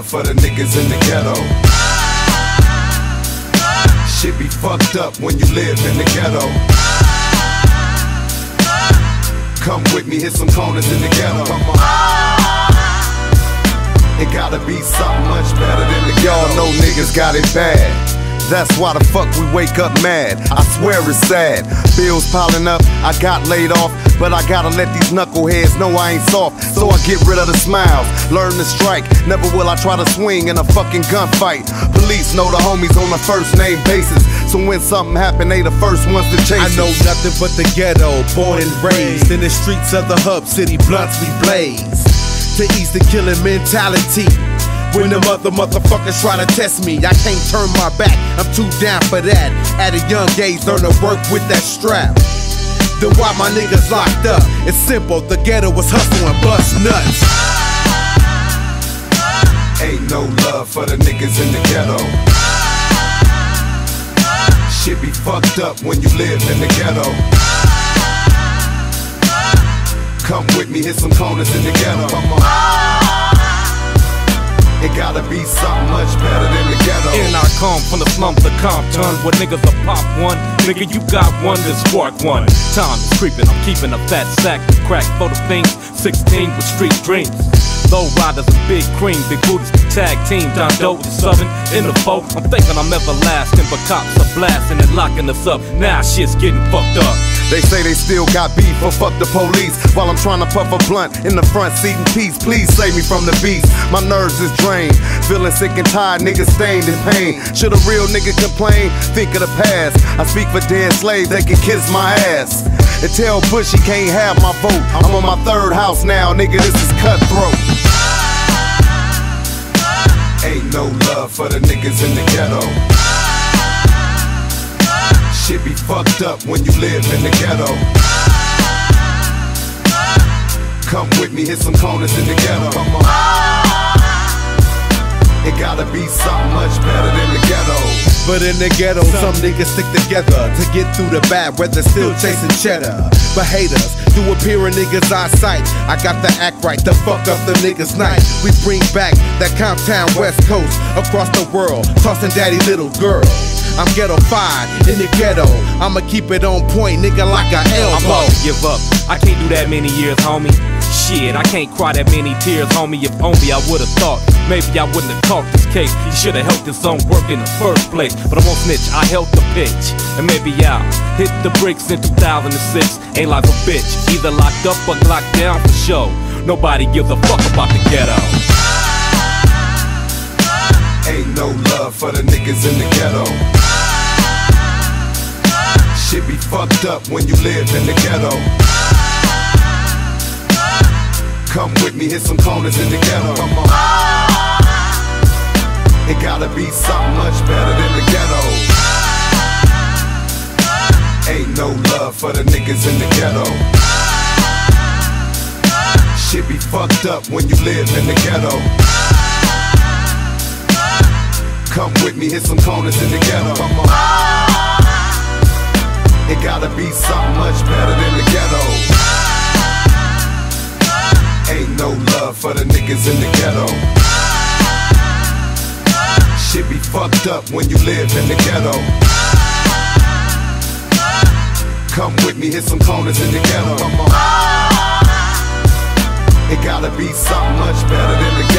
for the niggas in the ghetto. Shit be fucked up when you live in the ghetto. Come with me, hit some corners in the ghetto. It gotta be something much better than the ghetto. Y'all know niggas got it bad. That's why the fuck we wake up mad. I swear it's sad. Bills piling up, I got laid off, but I gotta let these knuckleheads know I ain't soft. So I get rid of the smiles, learn to strike. Never will I try to swing in a fucking gunfight. Police know the homies on a first name basis, so when something happen, they the first ones to chase I know us. nothing but the ghetto, born and raised in the streets of the hub city, blunts we blaze. To ease the killing mentality. When the motherfuckers try to test me, I can't turn my back, I'm too down for that. At a young age, learn to work with that strap. Then why my niggas locked up? It's simple, the ghetto was hustle and bust nuts. Ain't no love for the niggas in the ghetto. Shit be fucked up when you live in the ghetto. Come with me, hit some corners in the ghetto. It gotta be something much better than the ghetto. And I come from the slums of Compton, where niggas will pop one. Nigga, you got one, then spark one. Time is creeping, I'm keeping a fat sack of crack for the things. 16 with street dreams. Low riders and big cream, big booties, tag team, Don Doe is southern in the boat. I'm thinking I'm everlasting, but cops are blasting and locking us up. Now shit's getting fucked up. They say they still got beef, but fuck the police. While I'm trying to puff a blunt in the front seat in peace. Please save me from the beast, my nerves is drained. Feeling sick and tired, niggas stained in pain. Should a real nigga complain? Think of the past. I speak for dead slaves, they can kiss my ass. And tell Bush he can't have my vote. I'm on my third house now, nigga, this is cutthroat. Ain't no love for the niggas in the ghetto. Shit be fucked up when you live in the ghetto. Come with me, hit some corners in the ghetto. It gotta be something much better than the ghetto. But in the ghetto, some niggas stick together to get through the bad weather, still chasing cheddar. But haters do appear in niggas' eyesight. I got to act right to fuck up the niggas' night. We bring back that Compton West Coast across the world, tossing daddy little girl. I'm ghetto-fied in the ghetto. I'ma keep it on point, nigga, like an elbow. I'm about to give up. I can't do that many years, homie. Shit, I can't cry that many tears, homie. If only I would've thought, maybe I wouldn't have talked this case. He should've helped his own work in the first place. But I won't snitch, I held the pitch. And maybe I'll hit the bricks in 2006. Ain't like a bitch, either locked up or locked down for sure. Nobody gives a fuck about the ghetto. Ain't no love for the niggas in the ghetto. Shit be fucked up when you live in the ghetto. Come with me, hit some corners in the ghetto. It gotta be something much better than the ghetto. Ain't no love for the niggas in the ghetto. Shit be fucked up when you live in the ghetto. Come with me, hit some corners in the ghetto. It gotta be something much better than the ghetto. Ain't no love for the niggas in the ghetto. Shit be fucked up when you live in the ghetto. Come with me, hit some corners in the ghetto. It gotta be something much better than the ghetto.